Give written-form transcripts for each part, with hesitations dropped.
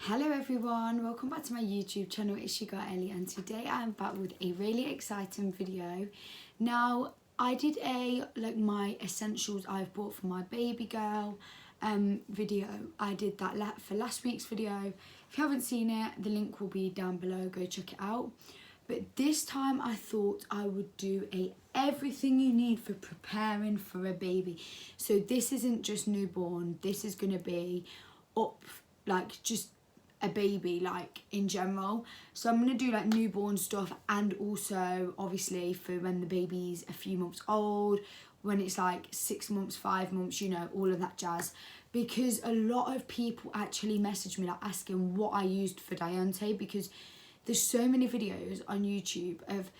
Hello everyone, welcome back to my YouTube channel. It's your girl Ellie, and today I'm back with a really exciting video. Now I did my essentials I've bought for my baby girl video. I did that for last week's video. If you haven't seen it, the link will be down below, go check it out. But this time I thought I would do everything you need for preparing for a baby. So this isn't just newborn, this is going to be up just a baby in general. So I'm going to do newborn stuff, and also obviously for when the baby's a few months old, when it's 6 months, 5 months, you know, all of that jazz. Because a lot of people actually message me asking what I used for Diante, because there's so many videos on YouTube of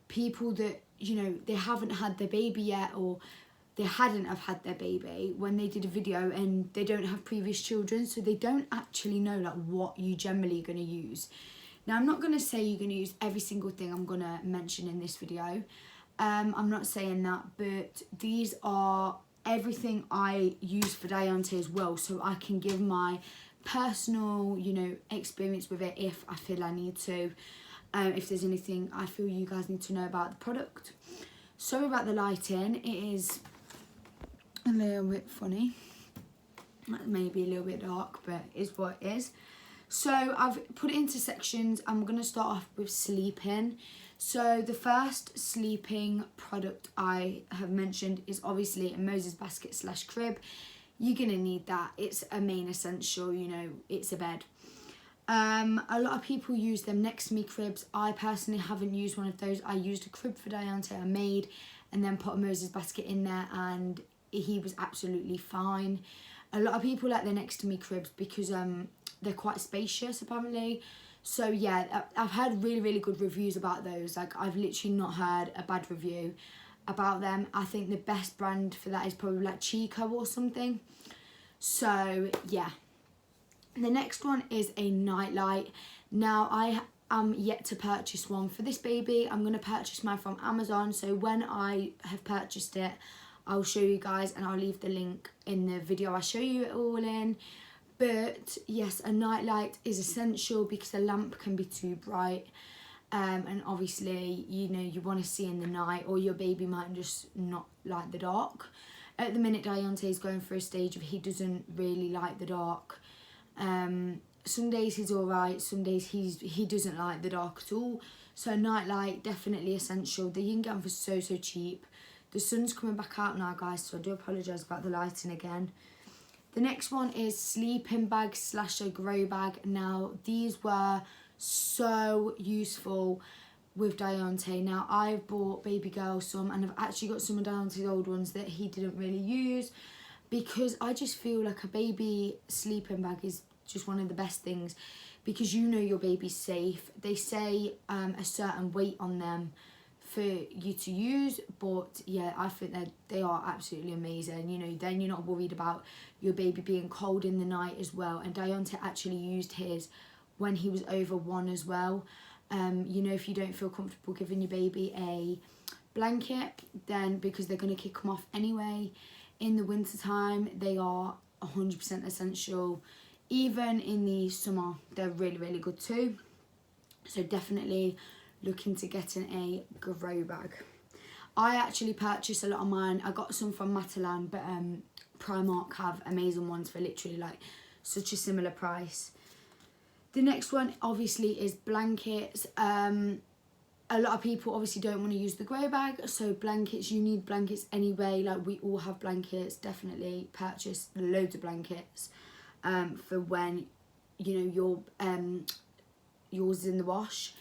people that, you know, they haven't had their baby yet, or they hadn't have had their baby when they did a video, and they don't have previous children, so they don't actually know what you generally going to use. Now I'm not going to say you're going to use every single thing I'm going to mention in this video. I'm not saying that, but these are everything I use for Diante as well, so I can give my personal, you know, experience with it if I feel I need to, if there's anything I feel you guys need to know about the product. Sorry about the lighting, it is a little bit funny, maybe a little bit dark, but it is what it is. So I've put it into sections. I'm going to start off with sleeping. So the first sleeping product I have mentioned is obviously a Moses basket / crib. You're going to need that. It's a main essential, you know, it's a bed. A lot of people use them next to me cribs. I personally haven't used one of those. I used a crib for Diante I made, and then put a Moses basket in there, and he was absolutely fine. A lot of people like their next to me cribs because they're quite spacious apparently. So yeah, I've heard really good reviews about those. I've literally not heard a bad review about them. I think the best brand for that is probably Chico or something. So yeah. The next one is a nightlight. Now I am yet to purchase one for this baby. I'm going to purchase mine from Amazon, so when I have purchased it, I'll show you guys, and I'll leave the link in the video I show you it all in. But yes, a nightlight is essential because a lamp can be too bright, and obviously, you know, you want to see in the night, or your baby might just not like the dark. At the minute, Diante is going through a stage of he doesn't really like the dark. Some days he's alright, some days he doesn't like the dark at all. So nightlight, definitely essential. You can get them for so cheap. The sun's coming back out now, guys, so I do apologise about the lighting again. The next one is sleeping bag / a grow bag. Now these were so useful with Diante. Now I've bought baby girl some, and I've actually got some of Diante's old ones that he didn't really use, because I just feel like a baby sleeping bag is just one of the best things, because you know your baby's safe. They say a certain weight on them for you to use, but yeah, I think that they are absolutely amazing. You know, then you're not worried about your baby being cold in the night as well. And Diante actually used his when he was over 1 as well. You know, if you don't feel comfortable giving your baby a blanket, then because they're going to kick them off anyway, in the winter time they are 100% essential. Even in the summer they're really good too. So definitely look into getting a grow bag. I actually purchased a lot of mine. I got some from Matalan, but Primark have amazing ones for literally such a similar price. The next one obviously is blankets. A lot of people obviously don't want to use the grow bag, so blankets, you need blankets anyway. We all have blankets. Definitely purchase loads of blankets for when, you know, yours is in the wash.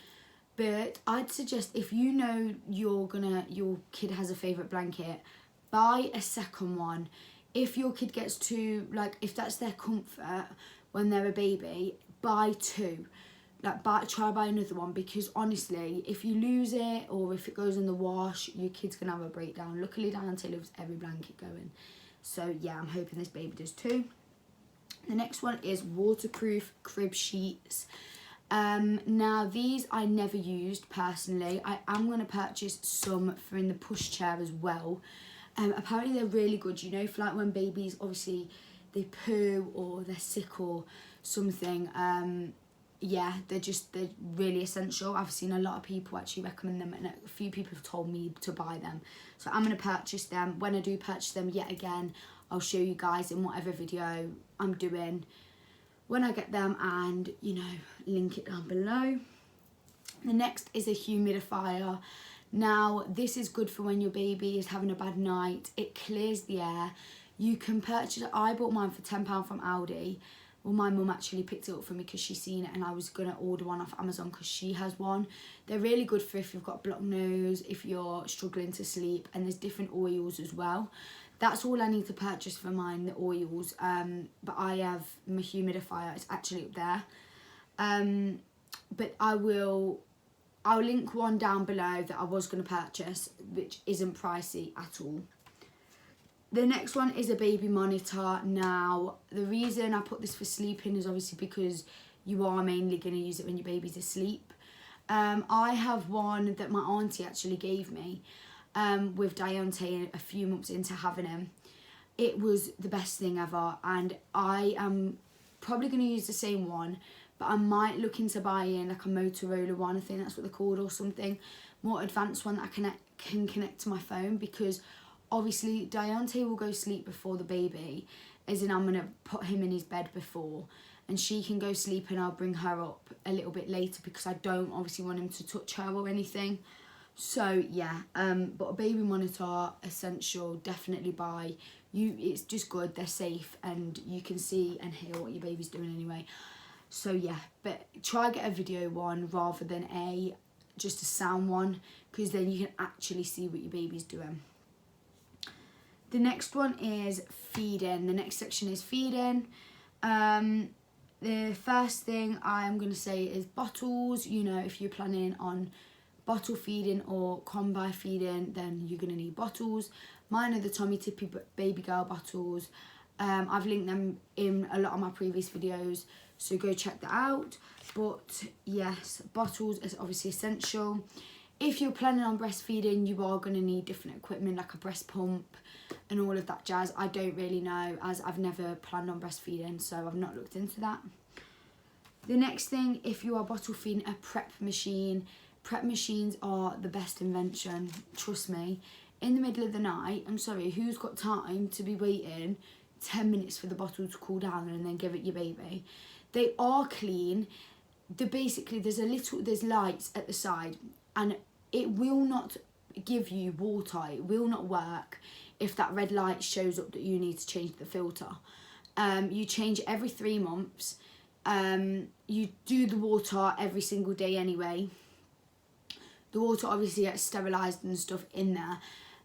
But I'd suggest, if you know your kid has a favourite blanket, buy a second one. If your kid gets to, if that's their comfort when they're a baby, buy 2. Try buy another one, because honestly, if you lose it or if it goes in the wash, your kid's going to have a breakdown. Luckily, Diante loves every blanket going. So yeah, I'm hoping this baby does too. The next one is waterproof crib sheets. Now these I never used personally. I am going to purchase some for in the pushchair as well. Apparently they're really good, you know, for when babies obviously they poo or they're sick or something. Yeah, they're really essential. I've seen a lot of people actually recommend them, and a few people have told me to buy them. So I'm going to purchase them. When I do purchase them, yet again, I'll show you guys in whatever video I'm doing when I get them, and, you know, link it down below. The next is a humidifier. Now, this is good for when your baby is having a bad night. It clears the air. You can purchase it. I bought mine for £10 from Aldi. Well, my mum actually picked it up for me because she's seen it, and I was going to order one off Amazon because she has one. They're really good for if you've got blocked nose, if you're struggling to sleep, and there's different oils as well. That's all I need to purchase for mine, the oils. But I have my humidifier. It's actually up there. But I'll link one down below that I was going to purchase, which isn't pricey at all. The next one is a baby monitor. Now, the reason I put this for sleeping is obviously because you are mainly going to use it when your baby's asleep. I have one that my auntie actually gave me with Deontay a few months into having him. It was the best thing ever, and I am probably going to use the same one, but I might look into buying like a Motorola one, I think that's what they're called, or something more advanced one that I can connect to my phone, because obviously Deontay will go sleep before the baby, as in I'm going to put him in his bed before, and she can go sleep and I'll bring her up a little bit later because I don't obviously want him to touch her or anything. So yeah, but a baby monitor, essential, definitely buy. It's just good, they're safe, and you can see and hear what your baby's doing anyway. So yeah, but try get a video one rather than just a sound one, because then you can actually see what your baby's doing. The next one is feeding. The next section is feeding. The first thing I'm going to say is bottles. You know, if you're planning on bottle feeding or combi feeding, then you're going to need bottles. Mine are the Tommy Tippy baby girl bottles. I've linked them in a lot of my previous videos, so go check that out. But yes, bottles is obviously essential. If you're planning on breastfeeding, you are going to need different equipment like a breast pump and all of that jazz. I don't really know, as I've never planned on breastfeeding, so I've not looked into that. The next thing, if you are bottle feeding, a prep machine. Prep machines are the best invention, trust me. In the middle of the night, I'm sorry, who's got time to be waiting 10 minutes for the bottle to cool down and then give it your baby? They are clean. Basically, there's lights at the side, and it will not give you water. It will not work if that red light shows up that you need to change the filter. You change it every 3 months. You do the water every single day anyway. The water obviously gets sterilised and stuff in there.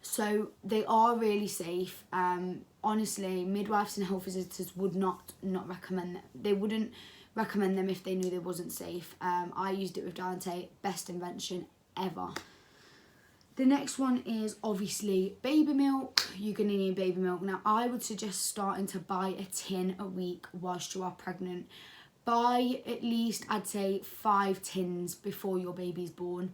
So they are really safe. Honestly, midwives and health visitors would not recommend them. They wouldn't recommend them if they knew they wasn't safe. I used it with Dante, best invention ever. The next one is obviously baby milk. You're going to need baby milk. Now, I would suggest starting to buy a tin a week whilst you are pregnant. Buy at least, I'd say, 5 tins before your baby's born.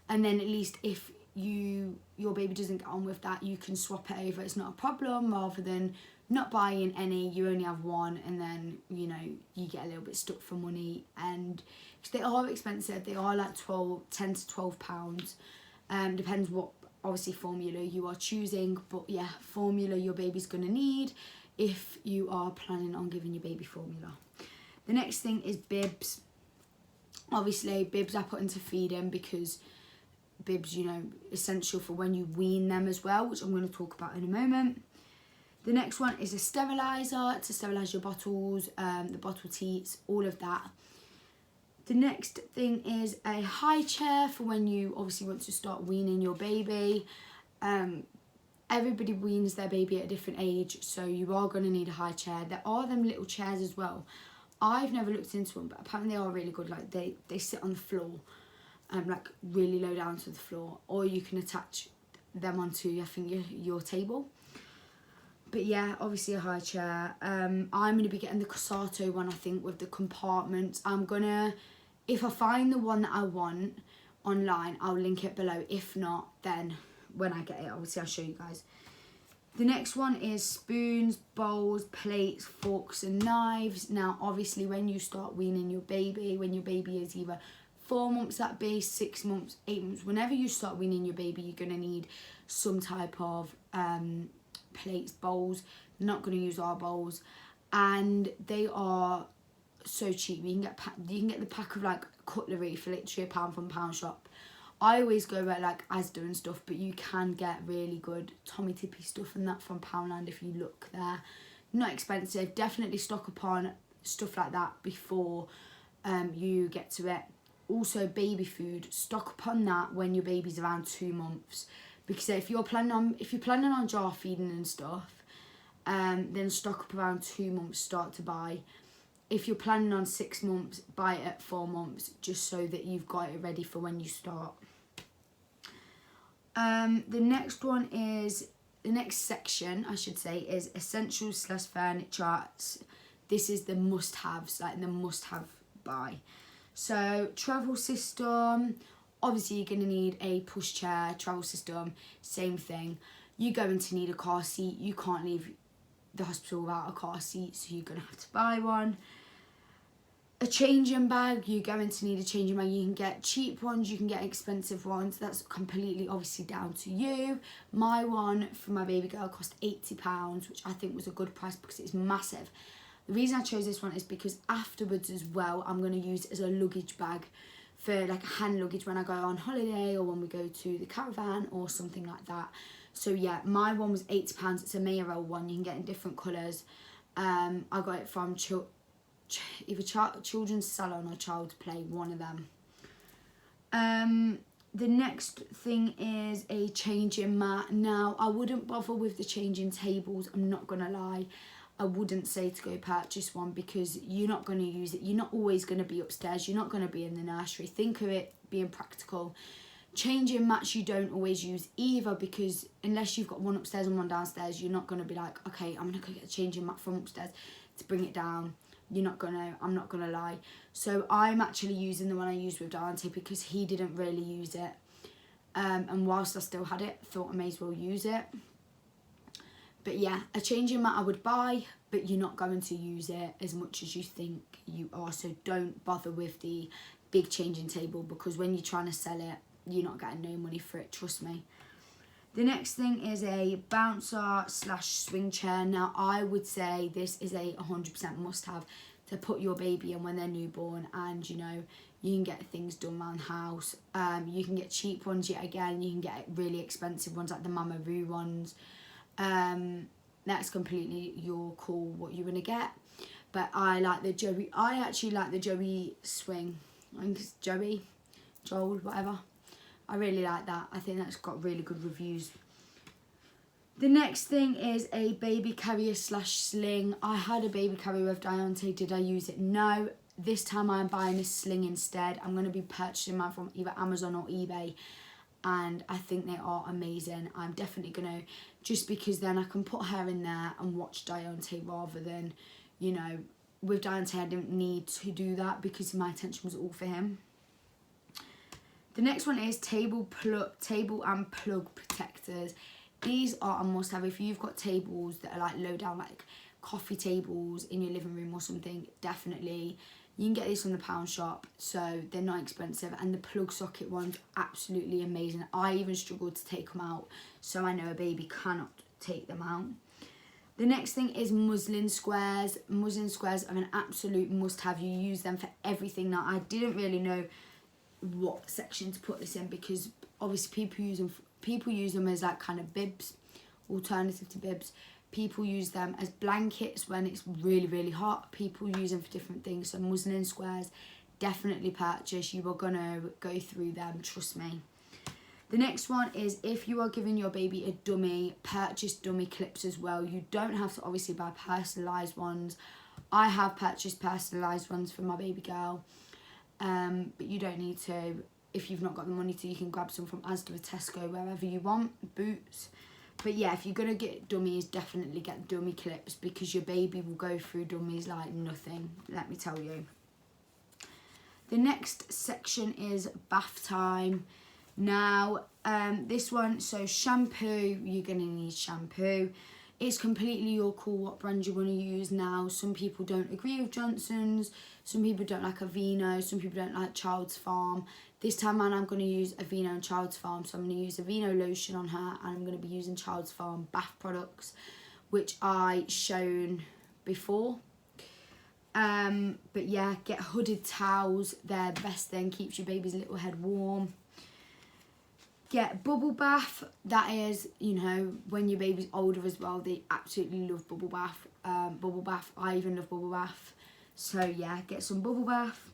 And then at least if your baby doesn't get on with that, you can swap it over. It's not a problem, rather than not buying any, you only have one, and then, you know, you get a little bit stuck for money. And cause they are expensive. They are like 10 to 12 pounds. Depends what, obviously, formula you are choosing. But yeah, formula your baby's going to need if you are planning on giving your baby formula. The next thing is bibs. Obviously, bibs are put into feeding because bibs, you know, essential for when you wean them as well, which I'm going to talk about in a moment. The next one is a steriliser to sterilise your bottles, the bottle teats, all of that. The next thing is a high chair for when you obviously want to start weaning your baby. Everybody weans their baby at a different age, so you are going to need a high chair. There are them little chairs as well. I've never looked into them, but apparently they are really good. Like they sit on the floor, like really low down to the floor, or you can attach them onto, I think, your table. But yeah, obviously a high chair. I'm going to be getting the Casato one, I think, with the compartments. If I find the one that I want online, I'll link it below. If not, then when I get it, obviously I'll show you guys. The next one is spoons, bowls, plates, forks and knives. Now obviously when you start weaning your baby, when your baby is either 4 months at base, 6 months, 8 months, whenever you start weaning your baby, you're going to need some type of plates, bowls. They're not going to use our bowls, and they are so cheap. You can get the pack of like cutlery for literally £1 from Pound Shop. I always go at like Asda and stuff, but you can get really good Tommy Tippy stuff and that from Poundland if you look there. Not expensive. Definitely stock upon stuff like that before you get to it. Also baby food, stock upon that when your baby's around 2 months, because if you're planning on jar feeding and stuff, then stock up around 2 months, start to buy. If you're planning on 6 months, buy it at 4 months, just so that you've got it ready for when you start. The next section, I should say, is essentials / furniture. This is the must-haves, like the must-have buy. So travel system, obviously you're going to need a pushchair. Travel system, same thing. You're going to need a car seat. You can't leave the hospital without a car seat, so you're going to have to buy one. A changing bag, you're going to need a changing bag. You can get cheap ones, you can get expensive ones. That's completely obviously down to you. My one for my baby girl cost £80, which I think was a good price because it's massive. The reason I chose this one is because afterwards as well, I'm going to use it as a luggage bag for like hand luggage when I go on holiday or when we go to the caravan or something like that. So yeah, my one was £80. It's a Mayerell one. You can get in different colours. I got it from either Children's Salon or Child's Play, one of them. The next thing is a changing mat. Now, I wouldn't bother with the changing tables, I'm not going to lie. I wouldn't say to go purchase one because you're not going to use it. You're not always going to be upstairs. You're not going to be in the nursery. Think of it being practical. Changing mats you don't always use either, because unless you've got one upstairs and one downstairs, you're not going to be like, okay, I'm going to go get a changing mat from upstairs to bring it down. I'm not gonna lie. So I'm actually using the one I used with Dante because he didn't really use it. And whilst I still had it, I thought I may as well use it. But yeah, a changing mat I would buy, but you're not going to use it as much as you think you are. So don't bother with the big changing table, because when you're trying to sell it, you're not getting no money for it, trust me. The next thing is a bouncer / swing chair. Now, I would say this is a 100% must-have to put your baby in when they're newborn, and you know, you can get things done around the house. You can get cheap ones yet again. You can get really expensive ones like the Mama Roo ones. That's completely your call what you're gonna get. But I like the Joey. I actually like the Joey swing. I think it's Joel, whatever. I really like that. I think that's got really good reviews. The next thing is a baby carrier / sling. I had a baby carrier with Deontay. Did I use it? No. This time I'm buying a sling instead. I'm going to be purchasing mine from either Amazon or eBay. And I think they are amazing. I'm definitely going to, just because then I can put her in there and watch Deontay rather than, you know, with Deontay I didn't need to do that because my attention was all for him. The next one is table and plug protectors. These are a must-have. If you've got tables that are like low down, like coffee tables in your living room or something, definitely. You can get these from the Pound Shop, so they're not expensive. And the plug socket ones, absolutely amazing. I even struggled to take them out, so I know a baby cannot take them out. The next thing is muslin squares. Muslin squares are an absolute must-have. You use them for everything. Now, I didn't really know what section to put this in because obviously people use them as like kind of bibs, alternative to bibs. People use them as blankets when it's really, really hot. People use them for different things. So muslin squares, definitely purchase. You are going to go through them, trust me. The next one is if you are giving your baby a dummy, purchase dummy clips as well. You don't have to obviously buy personalised ones. I have purchased personalised ones for my baby girl. But you don't need to. If you've not got the money to, you can grab some from Asda or Tesco, wherever you want, Boots. But yeah, if you're going to get dummies, definitely get dummy clips because your baby will go through dummies like nothing, let me tell you. The next section is bath time. Now, this one, so shampoo, you're going to need shampoo. It's completely your call what brand you want to use now. Some people don't agree with Johnson's, some people don't like Aveeno, some people don't like Child's Farm. This time around I'm going to use Aveeno and Child's Farm, so I'm going to use Aveeno lotion on her, and I'm going to be using Child's Farm bath products, which I shown before. But yeah, get hooded towels, they're the best thing, keeps your baby's little head warm. Get bubble bath, that is, you know, when your baby's older as well, they absolutely love bubble bath. I even love bubble bath. So yeah, get some bubble bath.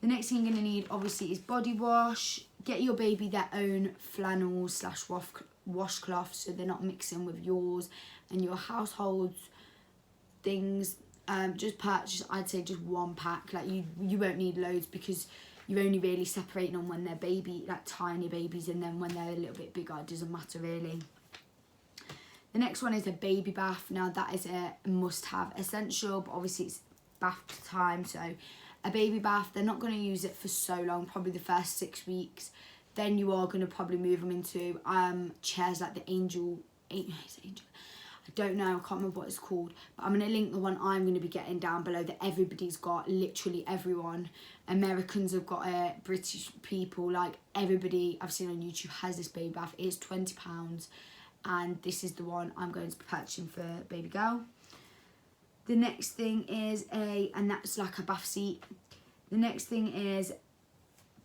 The next thing you're going to need obviously is body wash. Get your baby their own flannels / washcloth, so they're not mixing with yours and your household things. Just purchase, I'd say, just one pack. Like you won't need loads, because you're only really separating them when they're like tiny babies, and then when they're a little bit bigger, it doesn't matter really. The next one is a baby bath. Now that is a must-have essential, but obviously it's bath time, so a baby bath, they're not going to use it for so long, probably the first 6 weeks. Then you are going to probably move them into chairs like the Angel, I don't know, I can't remember what it's called, but I'm going to link the one I'm going to be getting down below that everybody's got, literally everyone. Americans have got it, British people, like everybody I've seen on YouTube has this baby bath. It's £20, and this is the one I'm going to be purchasing for baby girl. The next thing is and that's like a bath seat. The next thing is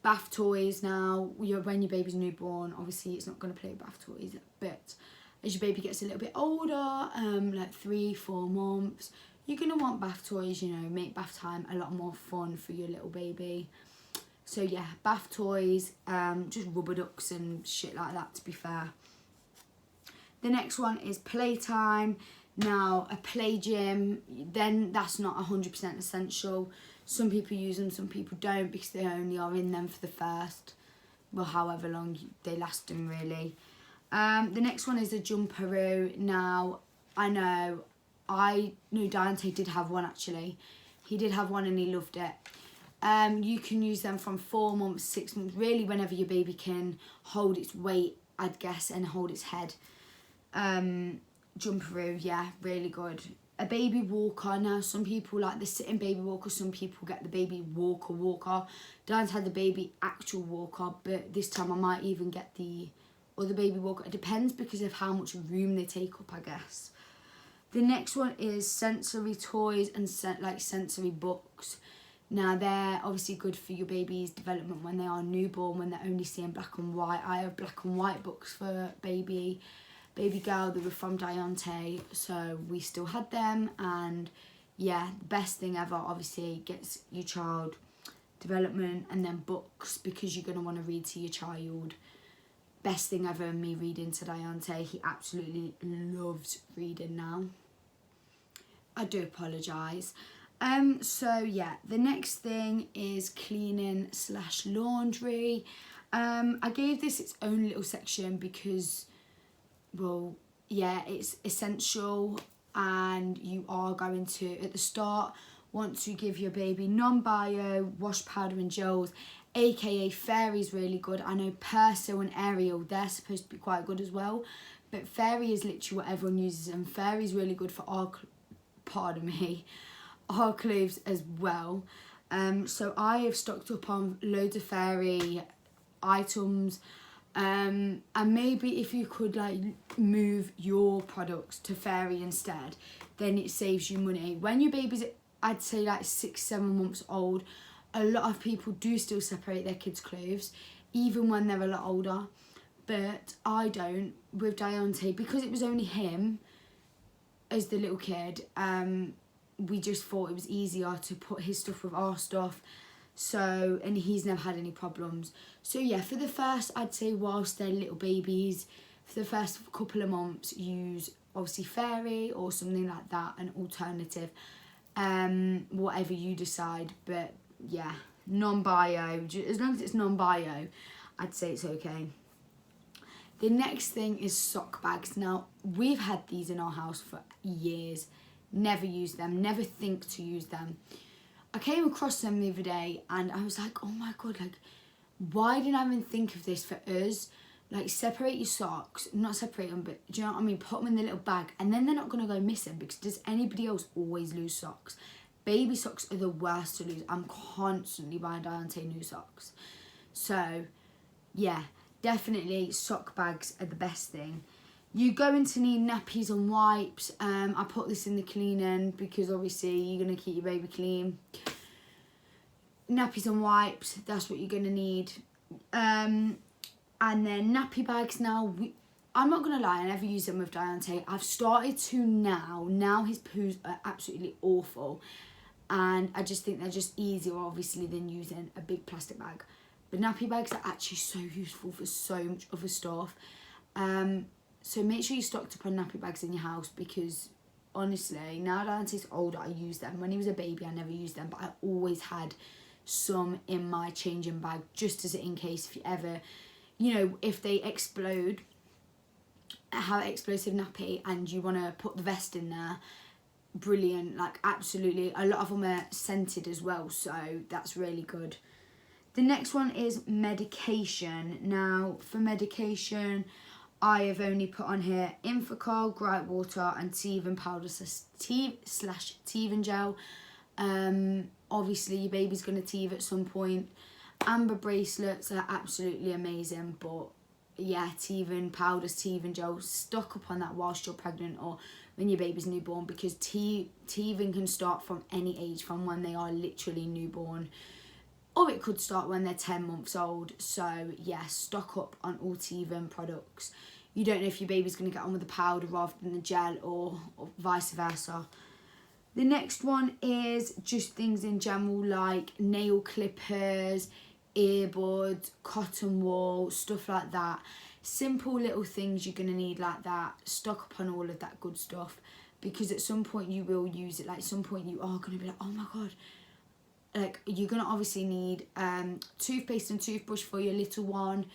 bath toys. Now, when your baby's newborn, obviously it's not going to play with bath toys, but as your baby gets a little bit older, like 3-4 months, you're going to want bath toys, you know, make bath time a lot more fun for your little baby. So yeah, bath toys, just rubber ducks and shit like that, to be fair. The next one is Playtime. Now, a play gym, then that's not 100% essential. Some people use them, some people don't, because they only are in them for the first, well, however long they last them really. The next one is a jumperoo. Now, I know Dante did have one actually. He did have one and he loved it. You can use them from 4 months, 6 months, really whenever your baby can hold its weight, I'd guess, and hold its head. Jumperoo, yeah, really good. A baby walker. Now, some people like the sitting baby walker, some people get the baby walker. Dan's had the baby actual walker, but this time I might even get the other baby walker. It depends because of how much room they take up, I guess. The next one is sensory toys and sensory books. Now, they're obviously good for your baby's development when they are newborn, when they're only seeing black and white. I have black and white books for baby girl. They were from Diante, so we still had them, and yeah, the best thing ever. Obviously gets your child development, and then books, because you're going to want to read to your child. Best thing ever, me reading to Diante. He absolutely loves reading now. I do apologise. So yeah, the next thing is cleaning / laundry. I gave this its own little section because, well, yeah, it's essential, and you are going to, at the start, want to give your baby non-bio wash powder and gels, aka Fairy's really good. I know Persil and Ariel, they're supposed to be quite good as well, but Fairy is literally what everyone uses, and Fairy's really good for our clothes as well. So I have stocked up on loads of Fairy items. And maybe if you could like move your products to Fairy instead, then it saves you money. When your baby's, I'd say, like 6-7 months old, a lot of people do still separate their kids' clothes, even when they're a lot older. But I don't with Diante, because it was only him as the little kid. We just thought it was easier to put his stuff with our stuff. So, and he's never had any problems. So yeah, for the first, I'd say whilst they're little babies, for the first couple of months, use obviously Fairy or something like that, an alternative, whatever you decide. But yeah, non-bio, as long as it's non-bio, I'd say it's okay. The next thing is sock bags. Now, we've had these in our house for years, never used them, never think to use them. I came across them the other day and I was like, oh my god, like, why didn't I even think of this for us? Like, separate your socks, not separate them, but do you know what I mean? Put them in the little bag, and then they're not going to go missing, because does anybody else always lose socks? Baby socks are the worst to lose. I'm constantly buying Diante new socks. So, yeah, definitely sock bags are the best thing. You're going to need nappies and wipes. I put this in the cleaning because obviously you're going to keep your baby clean. Nappies and wipes, that's what you're going to need. And then nappy bags now. I'm not going to lie, I never use them with Diante. I've started to now. Now his poos are absolutely awful. And I just think they're just easier, obviously, than using a big plastic bag. But nappy bags are actually so useful for so much other stuff. So make sure you stocked up on nappy bags in your house, because honestly, now that he's older, I use them. When he was a baby, I never used them, but I always had some in my changing bag, just as in case if you ever, you know, if they explode, have an explosive nappy and you want to put the vest in there, brilliant. Like, absolutely. A lot of them are scented as well, so that's really good. The next one is medication. Now, for medication, I have only put on here Infocol, gripe water, and Teething powder slash Teething gel. Obviously, your baby's going to teeth at some point. Amber bracelets are absolutely amazing, but yeah, Teething powders, Teething gel, stock up on that whilst you're pregnant or when your baby's newborn, because teething can start from any age, from when they are literally newborn, or it could start when they're 10 months old. So yeah, stock up on all Teething products. You don't know if your baby's going to get on with the powder rather than the gel, or vice versa. The next one is just things in general, like nail clippers, earbuds, cotton wool, stuff like that. Simple little things you're going to need like that. Stock up on all of that good stuff, because at some point you will use it. Like, at some point you are going to be like, oh my god. Like, you're going to obviously need toothpaste and toothbrush for your little one.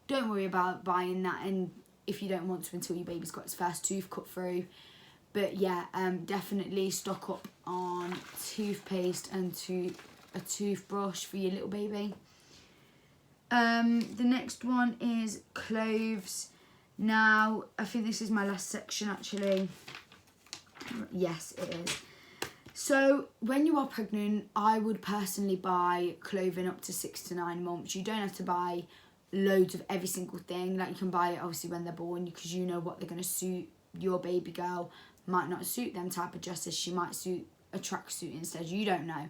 Don't worry about buying that, and if you don't want to, until your baby's got its first tooth cut through. But yeah, definitely stock up on toothpaste and a toothbrush for your little baby. The next one is clothes. Now, I think this is my last section actually. Yes, it is. So when you are pregnant, I would personally buy clothing up to 6 to 9 months. You don't have to buy loads of every single thing. Like, you can buy it obviously when they're born, because you know what they're going to suit your baby girl. Might not suit them type of dresses. She might suit a tracksuit instead. You don't know.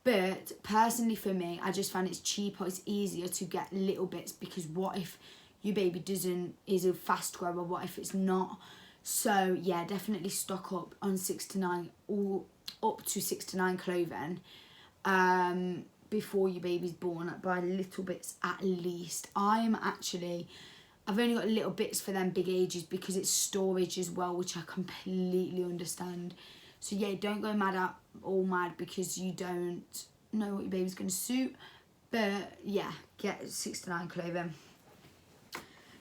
But personally for me, I just find it's cheaper, it's easier to get little bits, because what if your baby is a fast grower? What if it's not? So yeah, definitely stock up on 6 to 9, or up to 6 to 9 clothing before your baby's born. Like, buy little bits at least. I've only got little bits for them big ages, because it's storage as well, which I completely understand. So yeah, don't go all mad because you don't know what your baby's going to suit. But yeah, get 6 to 9 clothing.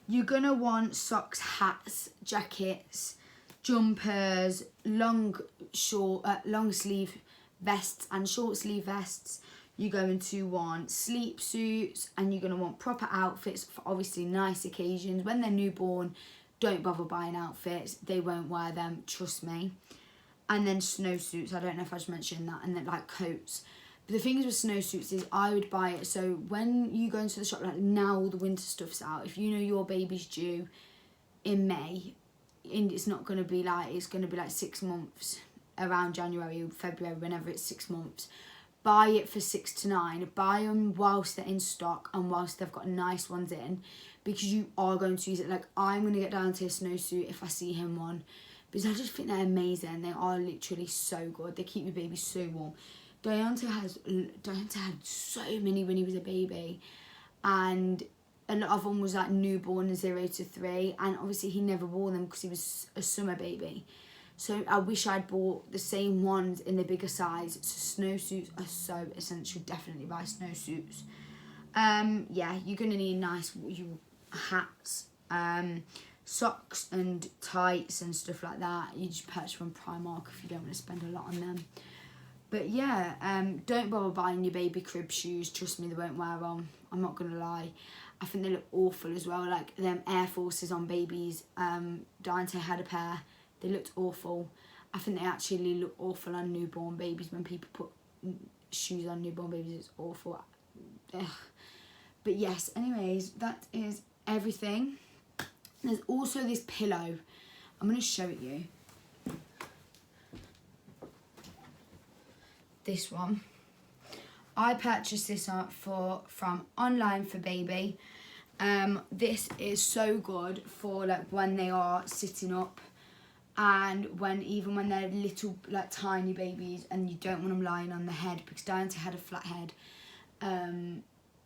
You're going to want socks, hats, jackets, jumpers, long sleeve vests and short sleeve vests. You're going to want sleep suits, and you're going to want proper outfits for obviously nice occasions. When they're newborn, don't bother buying outfits. They won't wear them, trust me. And then snowsuits, I don't know if I just mentioned that, and then like coats. But the thing is with snowsuits is I would buy it, so when you go into the shop, like now all the winter stuff's out, if you know your baby's due in May, and it's not going to be like, it's going to be like 6 months, around January or February, whenever it's 6 months, buy it for 6 to 9, buy them whilst they're in stock and whilst they've got nice ones in, because you are going to use it. Like, I'm going to get down to a snowsuit if I see him one, because I just think they're amazing. They are literally so good. They keep your baby so warm. Diante had so many when he was a baby, and a lot of them was like newborn 0 to 3, and obviously he never wore them because he was a summer baby. So I wish I'd bought the same ones in the bigger size. So snowsuits are so essential. Definitely buy snowsuits. Yeah, you're gonna need nice hats, socks and tights and stuff like that. You just purchase from Primark if you don't want to spend a lot on them. But yeah, don't bother buying your baby crib shoes. Trust me, they won't wear on. I'm not going to lie. I think they look awful as well. Like them Air Forces on babies. Dante had a pair. They looked awful. I think they actually look awful on newborn babies. When people put shoes on newborn babies, it's awful. Ugh. But yes, anyways, that is everything. There's also this pillow. I'm going to show it you. This one. I purchased this from online for baby. This is so good for like when they are sitting up, and even when they're little, like tiny babies, and you don't want them lying on the head, because Diana had a flat head.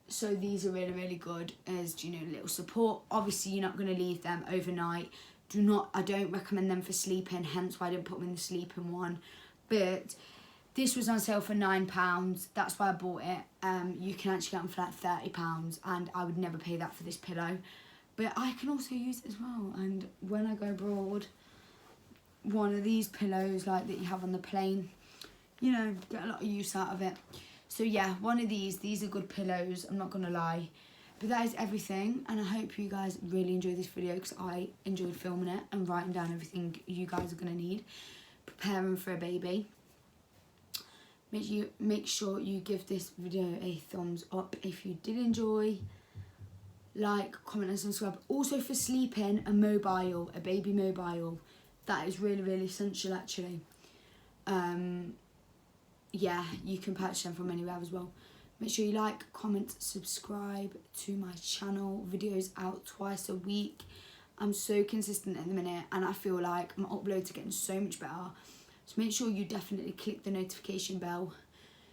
So these are really, really good as, you know, little support. Obviously, you're not going to leave them overnight. I don't recommend them for sleeping, hence why I didn't put them in the sleeping one. But this was on sale for £9. That's why I bought it. You can actually get them for like £30, and I would never pay that for this pillow. But I can also use it as well. And when I go abroad, one of these pillows like that you have on the plane, you know, get a lot of use out of it. So yeah, one of these are good pillows, I'm not gonna lie. But that is everything, and I hope you guys really enjoyed this video, because I enjoyed filming it and writing down everything you guys are gonna need preparing for a baby. Make sure you give this video a thumbs up if you did enjoy. Like, comment and subscribe. Also for sleeping, a baby mobile. That is really, really essential actually. Yeah, you can purchase them from anywhere as well. Make sure you like, comment, subscribe to my channel. Videos out twice a week. I'm so consistent at the minute, and I feel like my uploads are getting so much better. So make sure you definitely click the notification bell,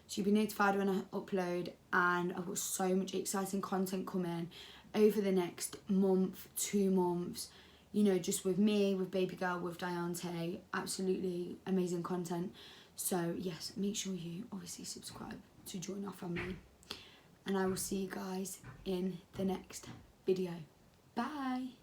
so you'll be notified when I upload. And I've got so much exciting content coming over the next month, 2 months. You know, just with me, with baby girl, with Diante. Absolutely amazing content. So yes, make sure you obviously subscribe to join our family. And I will see you guys in the next video. Bye.